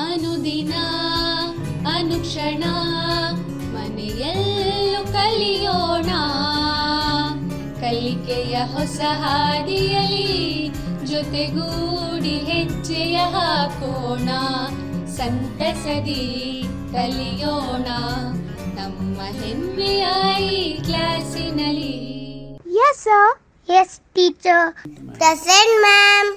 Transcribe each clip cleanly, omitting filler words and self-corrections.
ಅನುದಿನ ಅನುಕ್ಷಣ ಮನೆಯಲ್ಲೂ ಕಲಿಯೋಣ, ಕಲಿಕೆಯ ಹೊಸ ಹಾದಿಯಲಿ ಜೊತೆಗೂಡಿ ಹೆಜ್ಜೆಯ ಹಾಕೋಣ, ಸಂತಸದಿ ಕಲಿಯೋಣ ನಮ್ಮ ಹೆಮ್ಮೆಯ ಈ ಕ್ಲಾಸಿನಲ್ಲಿ. Yes sir. Yes teacher. Present ma'am.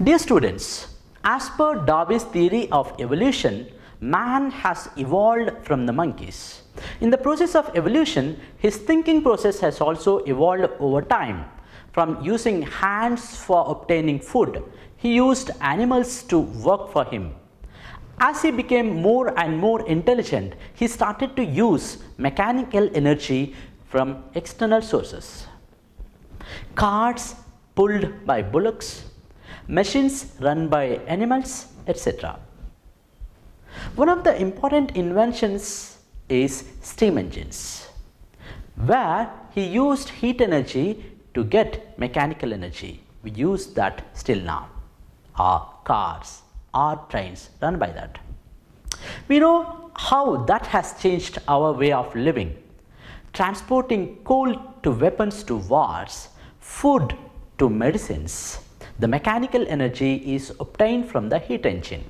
Dear students, as per Darwin's theory of evolution, man has evolved from the monkeys. In the process of evolution, his thinking process has also evolved over time. From using hands for obtaining food, he used animals to work for him. As he became more and more intelligent, he started to use mechanical energy from external sources. Carts pulled by bullocks, machines run by animals, etc. One of the important inventions is steam engines, where he used heat energy to get mechanical energy. We use that still now. Our cars, our trains run by that. We know how that has changed our way of living. Transporting coal to weapons to wars, food to medicines. The mechanical energy is obtained from the heat engine.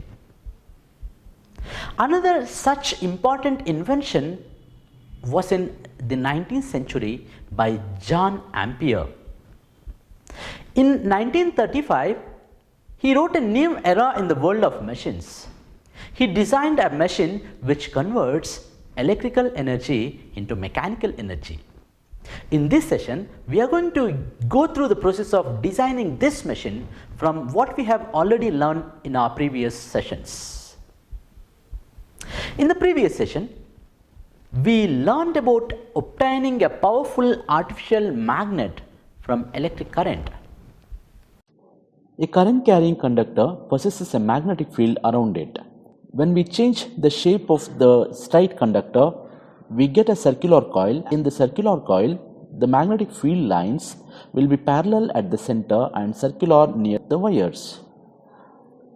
Another such important invention was in the 19th century by John Ampere. In 1935, he wrote a new era in the world of machines. He designed a machine which converts electrical energy into mechanical energy. In this session, we are going to go through the process of designing this machine from what we have already learned in our previous sessions. In the previous session, we learned about obtaining a powerful artificial magnet from electric current. A current carrying conductor possesses a magnetic field around it. When we change the shape of the straight conductor, we get a circular coil. In the circular coil, the magnetic field lines will be parallel at the center and circular near the wires.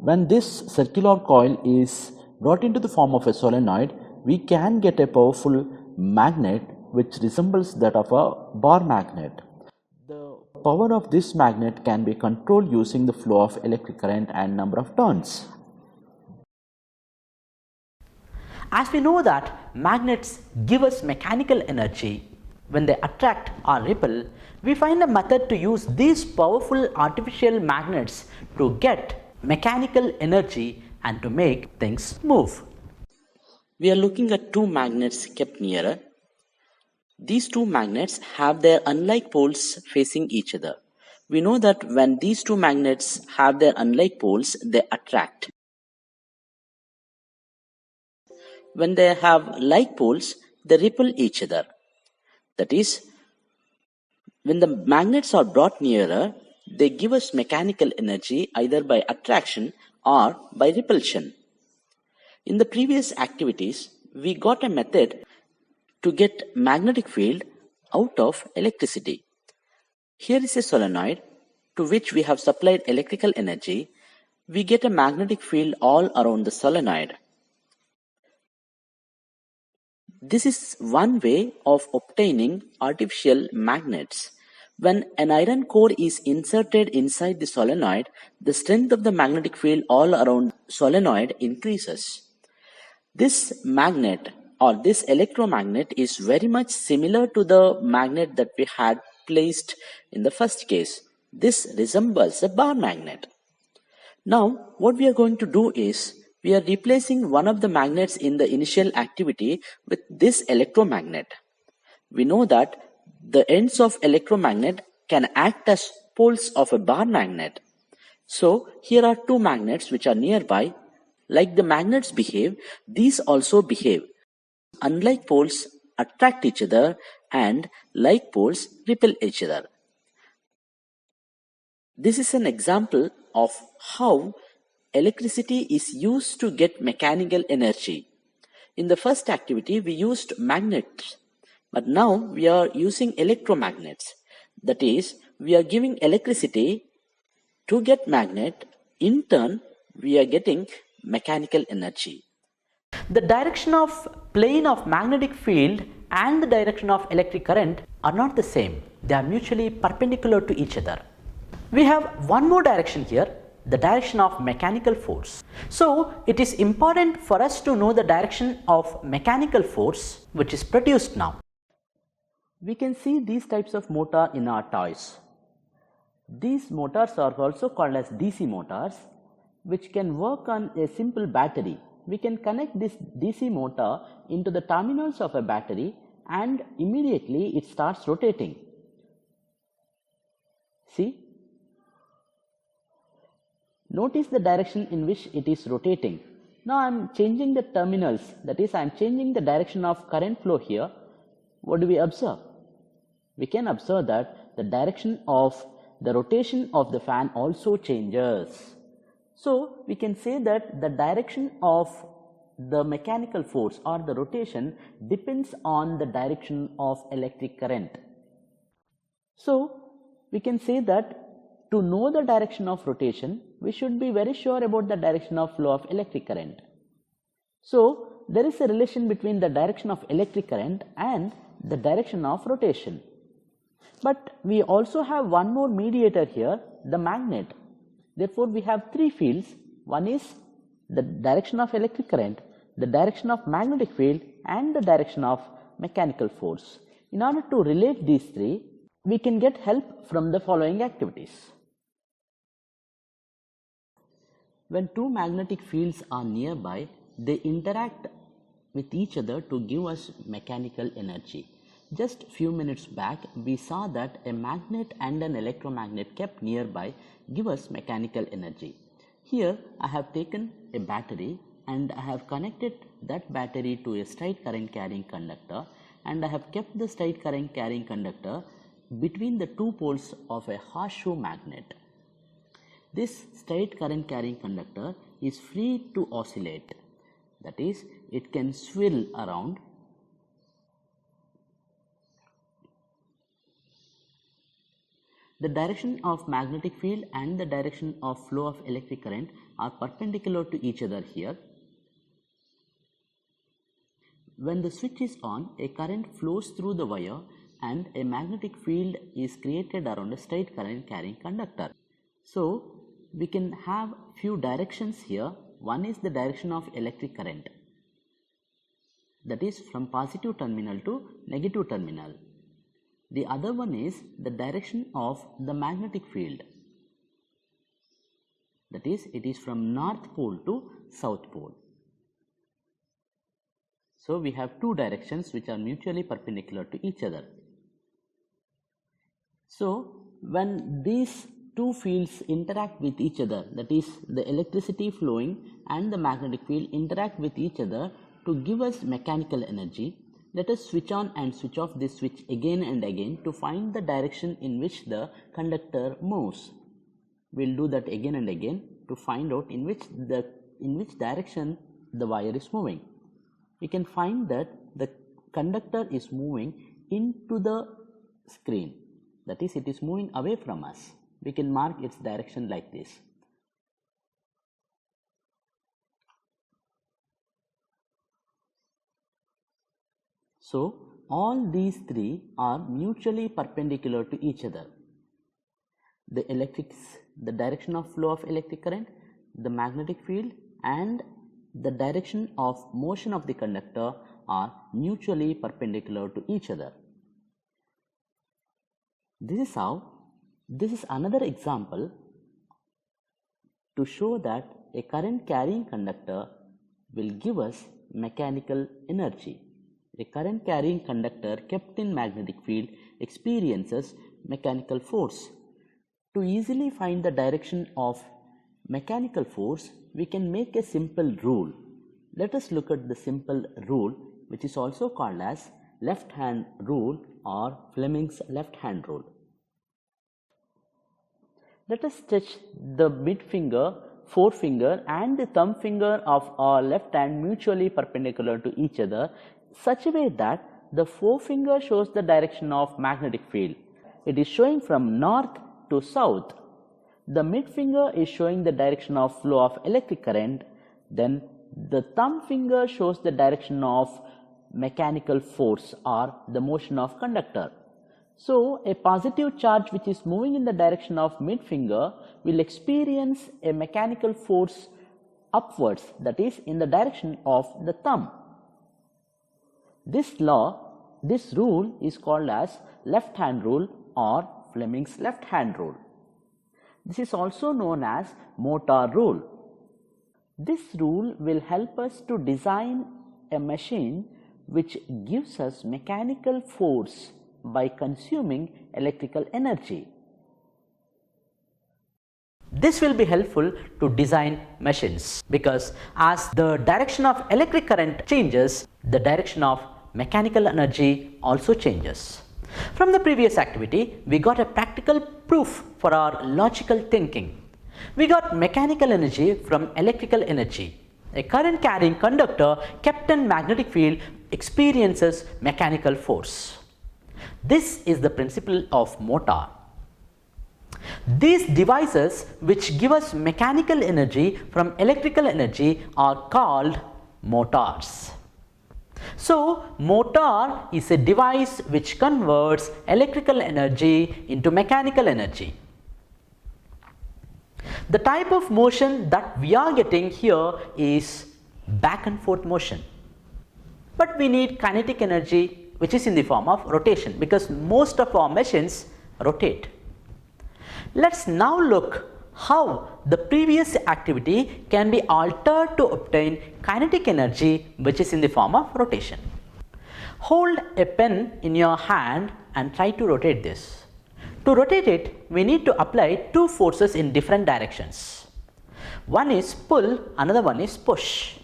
When this circular coil is brought into the form of a solenoid, we can get a powerful magnet which resembles that of a bar magnet. The power of this magnet can be controlled using the flow of electric current and number of turns. As we know that magnets give us mechanical energy when they attract or repel, we find a method to use these powerful artificial magnets to get mechanical energy and to make things move. We are looking at two magnets kept nearer. These two magnets have their unlike poles facing each other. We know that when these two magnets have their unlike poles, they attract. When they have like poles, they repel each other. That is, when the magnets are brought nearer, they give us mechanical energy either by attraction or by repulsion. In the previous activities, we got a method to get magnetic field out of electricity. Here is a solenoid to which we have supplied electrical energy. We get a magnetic field all around the solenoid. This is one way of obtaining artificial magnets. When an iron core is inserted inside the solenoid, the strength of the magnetic field all around solenoid increases. This magnet or this electromagnet is very much similar to the magnet that we had placed in the first case. This resembles a bar magnet. Now, what we are going to do is, we are replacing one of the magnets in the initial activity with this electromagnet. We know that the ends of electromagnet can act as poles of a bar magnet. So here are two magnets which are nearby. Like the magnets behave, these also behave. Unlike poles attract each other and like poles repel each other. This is an example of how electricity is used to get mechanical energy. In the first activity, we used magnets, but now we are using electromagnets. That is, we are giving electricity to get magnet. In turn, we are getting mechanical energy. The direction of plane of magnetic field and the direction of electric current are not the same. They are mutually perpendicular to each other. We have one more direction here, the direction of mechanical force. So it is important for us to know the direction of mechanical force which is produced now. We can see these types of motor in our toys. These motors are also called as DC motors, which can work on a simple battery. We can connect this DC motor into the terminals of a battery and immediately it starts rotating. See? Notice the direction in which it is rotating. Now I am changing the terminals, that is I am changing the direction of current flow here. What do we observe? We can observe that the direction of the rotation of the fan also changes. So we can say that the direction of the mechanical force or the rotation depends on the direction of electric current. So we can say that to know the direction of rotation, we should be very sure about the direction of flow of electric current. So there is a relation between the direction of electric current and the direction of rotation. But we also have one more mediator here, the magnet. Therefore, we have three fields. One is the direction of electric current, the direction of magnetic field and the direction of mechanical force. In order to relate these three, we can get help from the following activities. When two magnetic fields are nearby, they interact with each other to give us mechanical energy. Just few minutes back, we saw that a magnet and an electromagnet kept nearby give us mechanical energy. Here I have taken a battery and I have connected that battery to a straight current carrying conductor, and I have kept the straight current carrying conductor between the two poles of a horseshoe magnet. This straight current carrying conductor is free to oscillate, that is, it can swirl around. The direction of magnetic field and the direction of flow of electric current are perpendicular to each other here. When the switch is on, a current flows through the wire and a magnetic field is created around a straight current carrying conductor. So we can have few directions here. One is the direction of electric current, that is from positive terminal to negative terminal. The other one is the direction of the magnetic field, that is it is from north pole to south pole. So we have two directions which are mutually perpendicular to each other. So when these two fields interact with each other, that is the electricity flowing and the magnetic field interact with each other to give us mechanical energy, let us switch on and switch off this switch again and again to find the direction in which the conductor moves. We will do that again and again to find out in which direction the wire is moving. We can find that the conductor is moving into the screen, that is it is moving away from us. We can mark its direction like this. So all these three are mutually perpendicular to each other. The direction of flow of electric current, the magnetic field and the direction of motion of the conductor are mutually perpendicular to each other. This is another example to show that a current carrying conductor will give us mechanical energy. A current carrying conductor kept in magnetic field experiences mechanical force. To easily find the direction of mechanical force, we can make a simple rule. Let us look at the simple rule, which is also called as left hand rule or Fleming's left hand rule. Let us stretch the mid finger, forefinger and the thumb finger of our left hand mutually perpendicular to each other, such a way that the forefinger shows the direction of magnetic field. It is showing from north to south. The mid finger is showing the direction of flow of electric current. Then the thumb finger shows the direction of mechanical force or the motion of conductor. So a positive charge which is moving in the direction of mid finger will experience a mechanical force upwards, that is in the direction of the thumb. This rule is called as left hand rule or Fleming's left hand rule. This is also known as motor rule. This rule will help us to design a machine which gives us mechanical force by consuming electrical energy. This will be helpful to design machines because as the direction of electric current changes, the direction of mechanical energy also changes. From the previous activity, we got a practical proof for our logical thinking. We got mechanical energy from electrical energy. A current carrying conductor kept in magnetic field experiences mechanical force. This is the principle of motor. These devices which give us mechanical energy from electrical energy are called motors. So, motor is a device which converts electrical energy into mechanical energy. The type of motion that we are getting here is back and forth motion. But we need kinetic energy which is in the form of rotation because most of our machines rotate. Let's now look how the previous activity can be altered to obtain kinetic energy which is in the form of rotation. Hold a pen in your hand and try to rotate this. To rotate it, we need to apply two forces in different directions. One is pull, another one is push.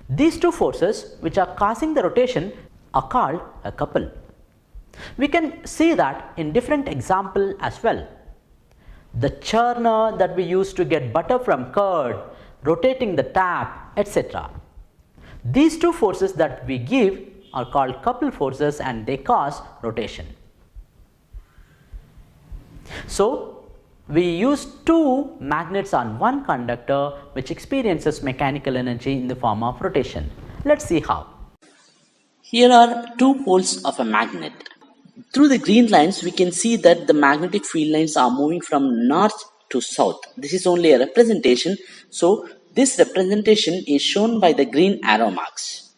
These two forces which are causing the rotation are called a couple. We can see that in different example as well. The churner that we use to get butter from curd, rotating the tap, etc. These two forces that we give are called couple forces and they cause rotation. So, we use two magnets on one conductor which experiences mechanical energy in the form of rotation. Let's see how. Here are two poles of a magnet. Through the green lines, we can see that the magnetic field lines are moving from north to south. This is only a representation. So, this representation is shown by the green arrow marks.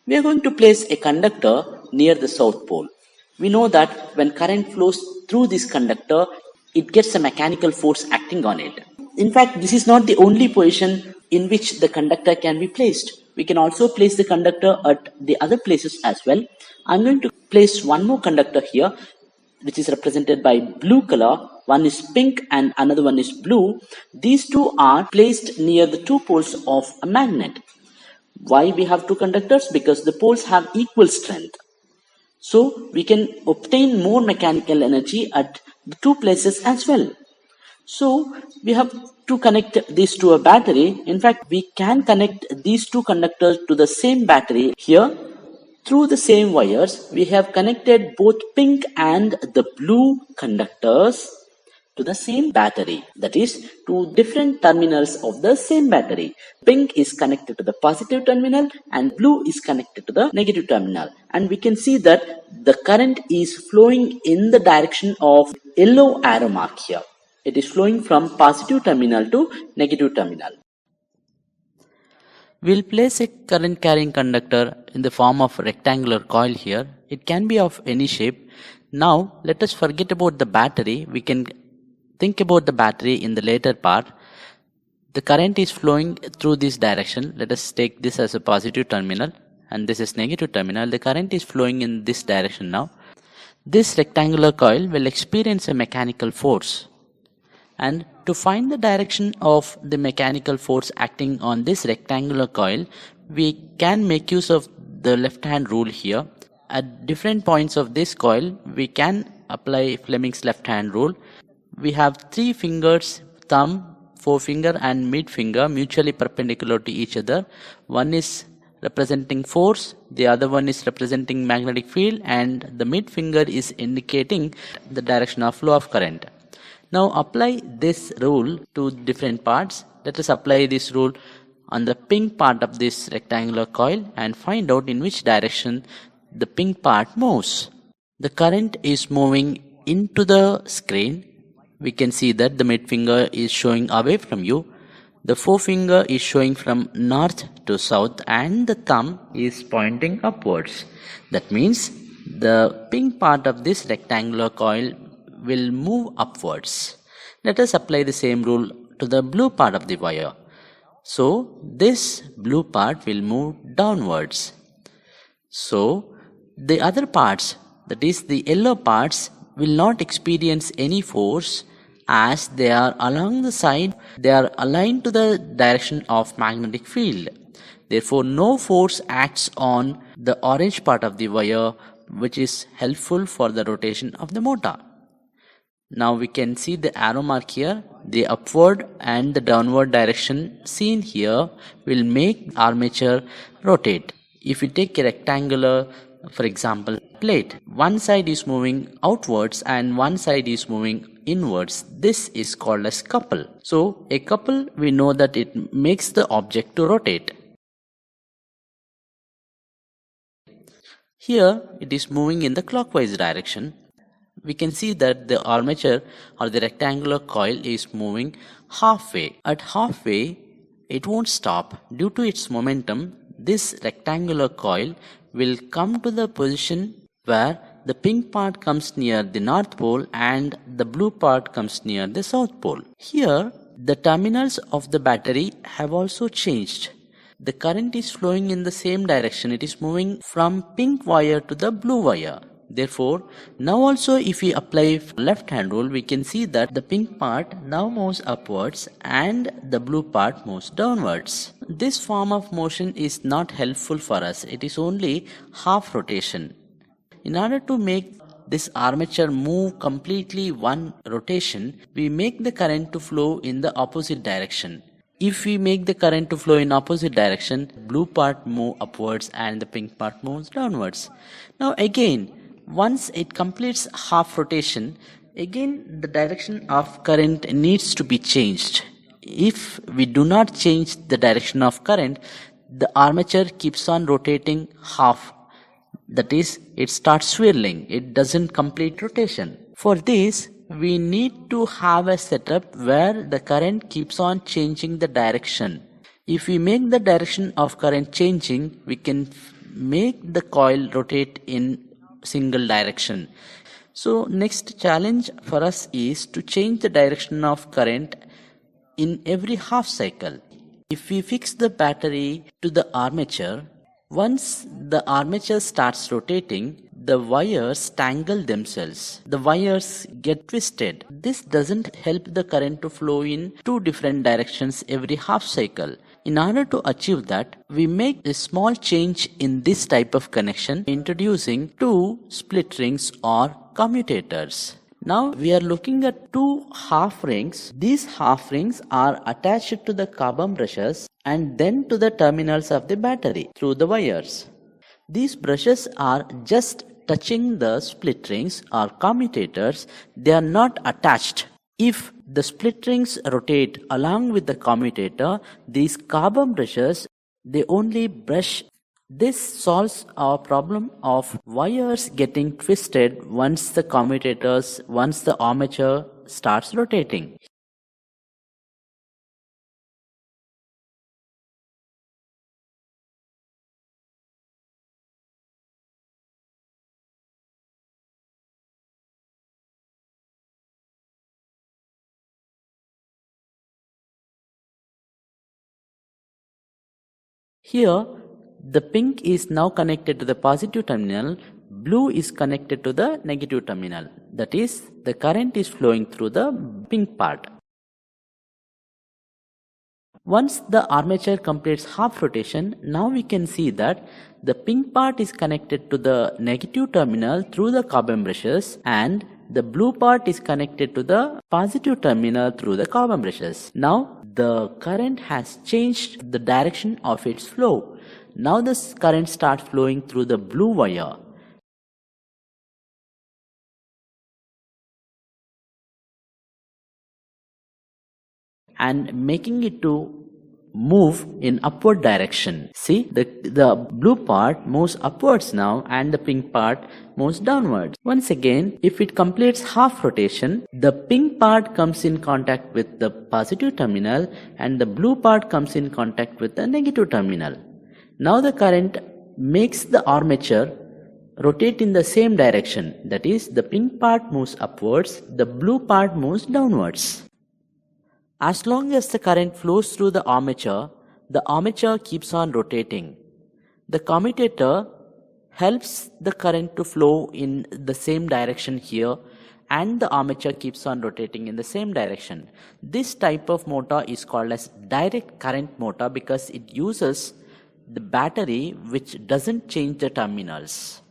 We are going to place a conductor near the south pole. We know that when current flows through this conductor, it gets a mechanical force acting on it. In fact, this is not the only position in which the conductor can be placed. We can also place the conductor at the other places as well. I'm going to place one more conductor here, which is represented by blue color. One is pink and another one is blue. These two are placed near the two poles of a magnet. Why we have two conductors? Because the poles have equal strength. So, we can obtain more mechanical energy at the two places as well. So, we have to connect these to a battery. In fact, we can connect these two conductors to the same battery. Here, through the same wires, we have connected both pink and the blue conductors to the same battery. That is, to different terminals of the same battery. Pink is connected to the positive terminal and blue is connected to the negative terminal. And we can see that the current is flowing in the direction of yellow arrow mark here. It is flowing from positive terminal to negative terminal. We'll place a current carrying conductor in the form of rectangular coil here. It can be of any shape. Now, let us forget about the battery. We can think about the battery in the later part. The current is flowing through this direction. Let us take this as a positive terminal and this is negative terminal. The current is flowing in this direction now. This rectangular coil will experience a mechanical force. And to find the direction of the mechanical force acting on this rectangular coil, we can make use of the left hand rule here. At different points of this coil, we can apply Fleming's left hand rule. We have three fingers, thumb, forefinger and mid finger mutually perpendicular to each other. One is representing force, the other one is representing magnetic field, and the mid finger is indicating the direction of flow of current. Now apply this rule to different parts. Let us apply this rule on the pink part of this rectangular coil and find out in which direction the pink part moves. The current is moving into the screen. We can see that the mid finger is showing away from you. The forefinger is showing from north to south and the thumb is pointing upwards. That means the pink part of this rectangular coil will move upwards. Let us apply the same rule to the blue part of the wire. So this blue part will move downwards. So the other parts, that is the yellow parts, will not experience any force as they are along the side, they are aligned to the direction of magnetic field. Therefore, no force acts on the orange part of the wire, which is helpful for the rotation of the motor. Now we can see the arrow mark here. The upward and the downward direction seen here will make armature rotate. If you take a rectangular, for example, plate, one side is moving outwards and one side is moving inwards. This is called as couple. So a couple, we know that it makes the object to rotate. Here it is moving in the clockwise direction. We can see that the armature or the rectangular coil is moving halfway. At halfway, it won't stop. Due to its momentum, this rectangular coil will come to the position where the pink part comes near the north pole and the blue part comes near the south pole. Here, the terminals of the battery have also changed. The current is flowing in the same direction. It is moving from pink wire to the blue wire. Therefore, now also if we apply left hand rule, we can see that the pink part now moves upwards and the blue part moves downwards. This form of motion is not helpful for us. It is only half rotation. In order to make this armature move completely one rotation, we make the current to flow in the opposite direction. If we make the current to flow in opposite direction, blue part move upwards and the pink part moves downwards. Now again, once it completes half rotation, again the direction of current needs to be changed. If we do not change the direction of current, the armature keeps on rotating half. That is, it starts swirling. It doesn't complete rotation. For this, we need to have a setup where the current keeps on changing the direction. If we make the direction of current changing, we can make the coil rotate in single direction. So next challenge for us is to change the direction of current in every half cycle. If we fix the battery to the armature, once the armature starts rotating, the wires tangle themselves. The wires get twisted. This doesn't help the current to flow in two different directions every half cycle. In order to achieve that, we make a small change in this type of connection, introducing two split rings or commutators. Now we are looking at two half rings. These half rings are attached to the carbon brushes and then to the terminals of the battery through the wires. These brushes are just touching the split rings or commutators. They are not attached. If the split rings rotate along with the commutator, these carbon brushes, they only brush. This solves our problem of wires getting twisted once the armature starts rotating. Here, the pink is now connected to the positive terminal, blue is connected to the negative terminal. That is, the current is flowing through the pink part. Once the armature completes half rotation, now we can see that the pink part is connected to the negative terminal through the carbon brushes and the blue part is connected to the positive terminal through the carbon brushes. Now the current has changed the direction of its flow. Now the current starts flowing through the blue wire. And making it to move in upward direction. See, the blue part moves upwards now and the pink part moves downwards. Once again, if it completes half rotation, the pink part comes in contact with the positive terminal and the blue part comes in contact with the negative terminal. Now the current makes the armature rotate in the same direction. That is, the pink part moves upwards, the blue part moves downwards. As long as the current flows through the armature keeps on rotating. The commutator helps the current to flow in the same direction here and the armature keeps on rotating in the same direction. This type of motor is called as direct current motor because it uses the battery which doesn't change the terminals.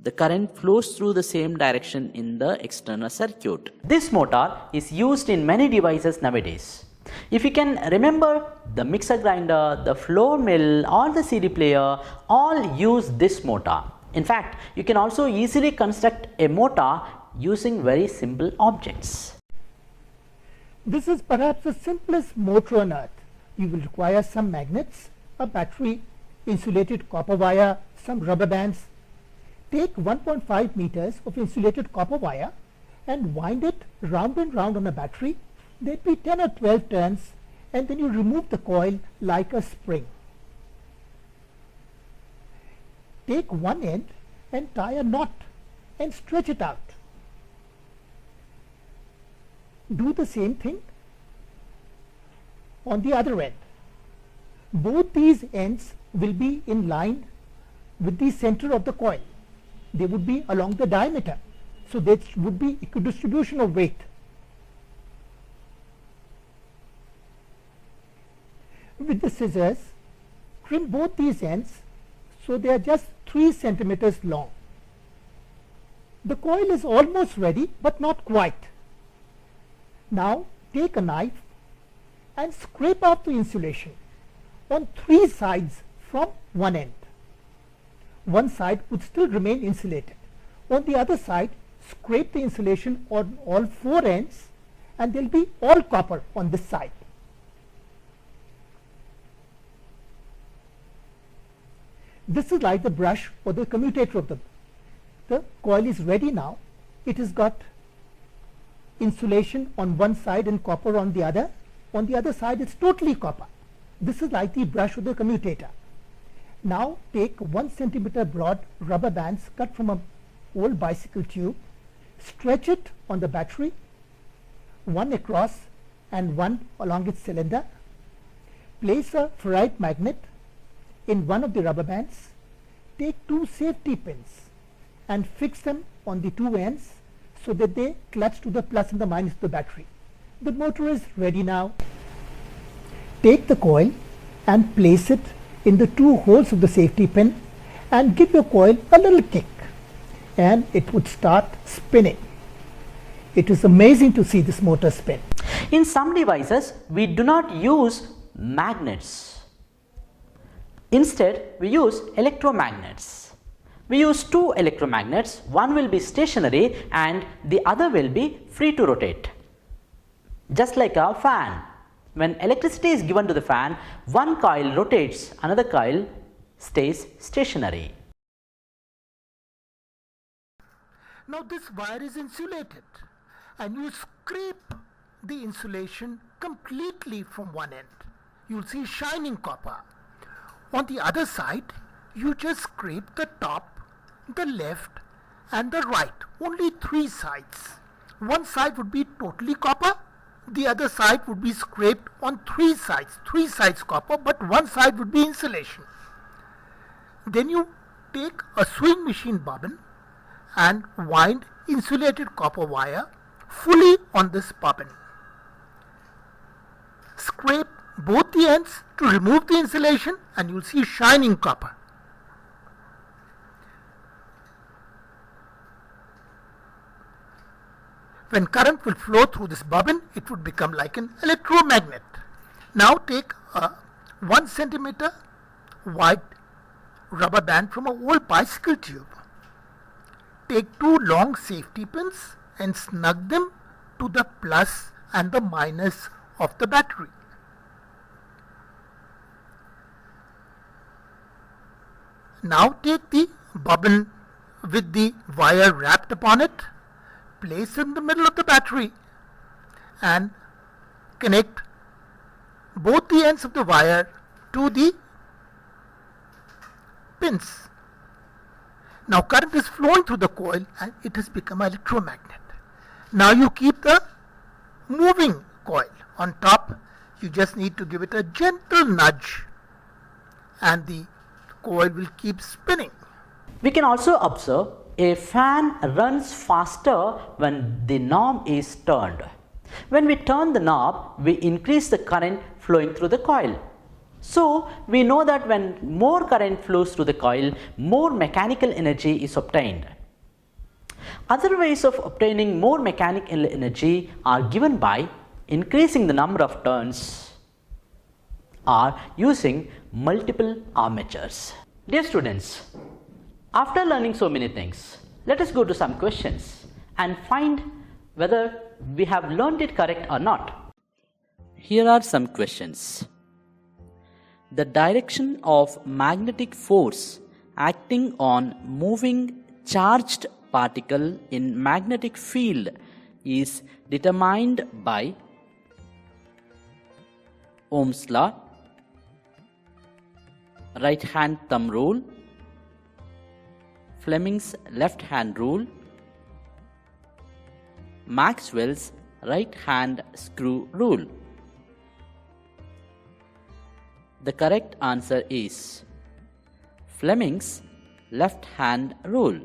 The current flows through the same direction in the external circuit. This motor is used in many devices nowadays. If you can remember, the mixer grinder, the flour mill or the CD player all use this motor. In fact, you can also easily construct a motor using very simple objects. This is perhaps the simplest motor on earth. You will require some magnets, a battery, insulated copper wire, some rubber bands. Take 1.5 meters of insulated copper wire and wind it round and round on a battery. There will be 10 or 12 turns and then you remove the coil like a spring. Take one end and tie a knot and stretch it out. Do the same thing on the other end. Both these ends will be in line with the center of the coil. They would be along the diameter. So there would be equal distribution of weight. With the scissors, trim both these ends so they are just 3 centimeters long. The coil is almost ready but not quite. Now take a knife and scrape off the insulation on 3 sides from one end. One side would still remain insulated. On the other side, scrape the insulation on all 4 ends and there will be all copper on this side. This is like the brush or the commutator of the coil is ready now. It has got insulation on one side and copper on the other. On the other side it's totally copper. This is like the brush or the commutator. Now take 1 centimeter broad rubber bands cut from an old bicycle tube, stretch it on the battery, one across and one along its cylinder. Place a ferrite magnet in one of the rubber bands. Take 2 safety pins and fix them on the 2 ends so that they clutch to the plus and the minus of the battery. The motor is ready now. Take the coil and place it in the 2 holes of the safety pin and give your coil a little kick and it would start spinning. It is amazing to see this motor spin. In some devices, we do not use magnets. Instead, we use electromagnets. We use 2 electromagnets. One will be stationary and the other will be free to rotate. Just like a fan. When electricity is given to the fan, one coil rotates, another coil stays stationary. Now this wire is insulated and you scrape the insulation completely from one end. You will see shining copper. On the other side, you just scrape the top, the left and the right. Only 3 sides. One side would be totally copper. The other side would be scraped on 3 sides copper, but one side would be insulation. Then you take a sewing machine bobbin and wind insulated copper wire fully on this bobbin. Scrape both the ends to remove the insulation, and you will see shining copper. When current will flow through this bobbin, it would become like an electromagnet. Now take a 1 centimeter wide rubber band from an old bicycle tube. Take 2 long safety pins and snug them to the plus and the minus of the battery. Now take the bobbin with the wire wrapped upon it, place in the middle of the battery, and connect both the ends of the wire to the pins. Now current is flowing through the coil and it has become an electromagnet. Now you keep the moving coil on top. You just need to give it a gentle nudge and the coil will keep spinning. We can also observe a fan runs faster when the knob is turned. When we turn the knob, we increase the current flowing through the coil. So we know that when more current flows through the coil, more mechanical energy is obtained. Other ways of obtaining more mechanical energy are given by increasing the number of turns or using multiple armatures. Dear students, after learning so many things, let us go to some questions and find whether we have learned it correct or not. Here are some questions. The direction of magnetic force acting on moving charged particle in magnetic field is determined by Ohm's law, right hand thumb rule, Fleming's left hand rule, Maxwell's right hand screw rule. The correct answer is Fleming's left hand rule.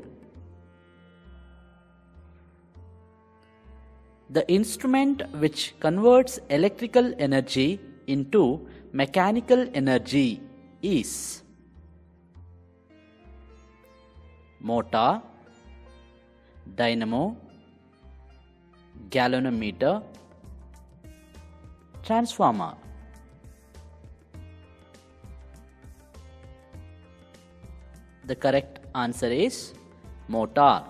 The instrument which converts electrical energy into mechanical energy is motor, dynamo, galvanometer, transformer. The correct answer is motor.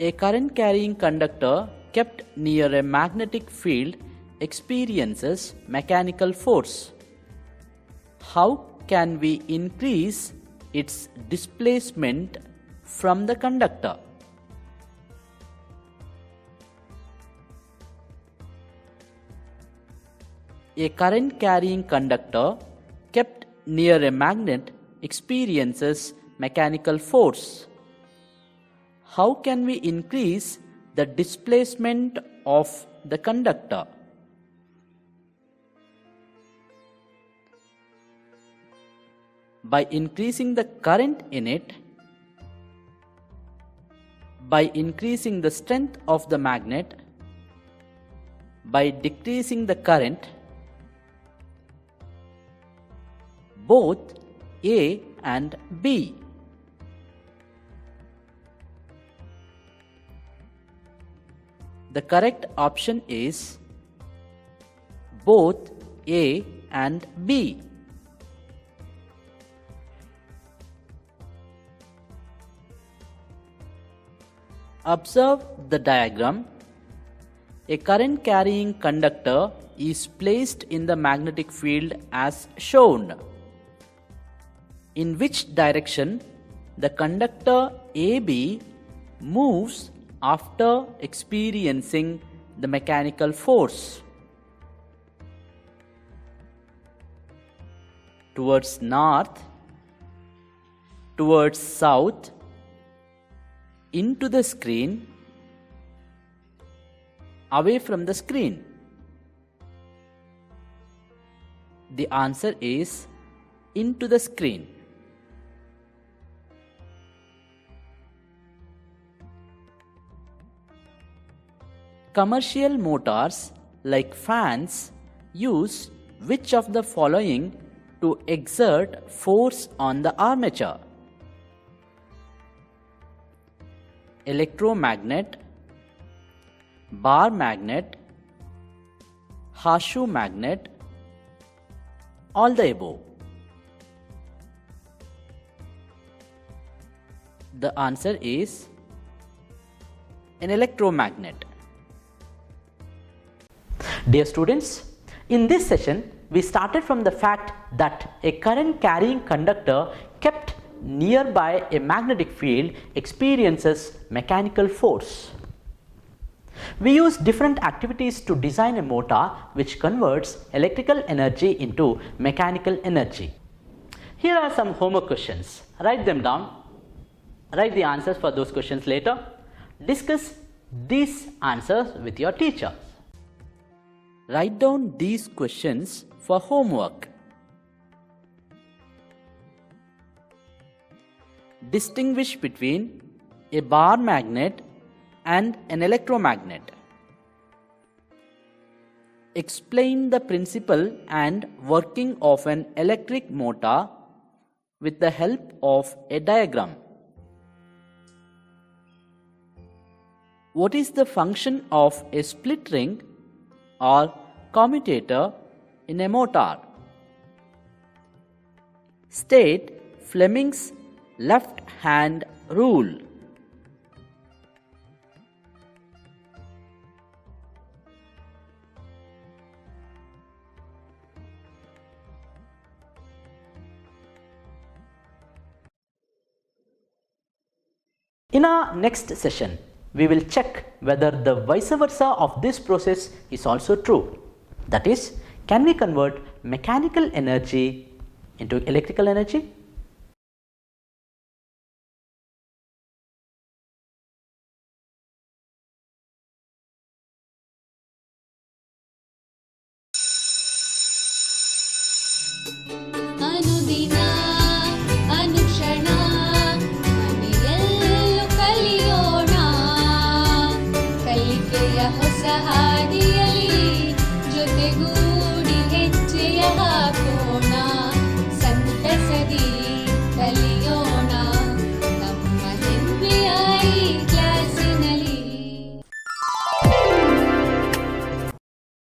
A current carrying conductor kept near a magnetic field experiences mechanical force. How can we increase its displacement from the conductor? A current carrying conductor kept near a magnet experiences mechanical force. How can we increase the displacement of the conductor? By increasing the current in it, by increasing the strength of the magnet, by decreasing the current, both A and B. The correct option is both A and B. Observe the diagram. A current carrying conductor is placed in the magnetic field as shown. In which direction the conductor AB moves after experiencing the mechanical force? Towards north, towards south, into the screen, away from the screen. The answer is into the screen. Commercial motors like fans, use which of the following to exert force on the armature? Electromagnet, bar magnet, horseshoe magnet, all the above. The answer is an electromagnet. Dear students, in this session we started from the fact that a current carrying conductor kept nearby a magnetic field experiences mechanical force. We use different activities to design a motor which converts electrical energy into mechanical energy. Here are some homework questions. Write them down. Write the answers for those questions later. Discuss these answers with your teacher. Write down these questions for homework. Distinguish between a bar magnet and an electromagnet. Explain the principle and working of an electric motor with the help of a diagram. What is the function of a split ring or commutator in a motor? State Fleming's left-hand rule. In our next session, we will check whether the vice versa of this process is also true. That is, can we convert mechanical energy into electrical energy?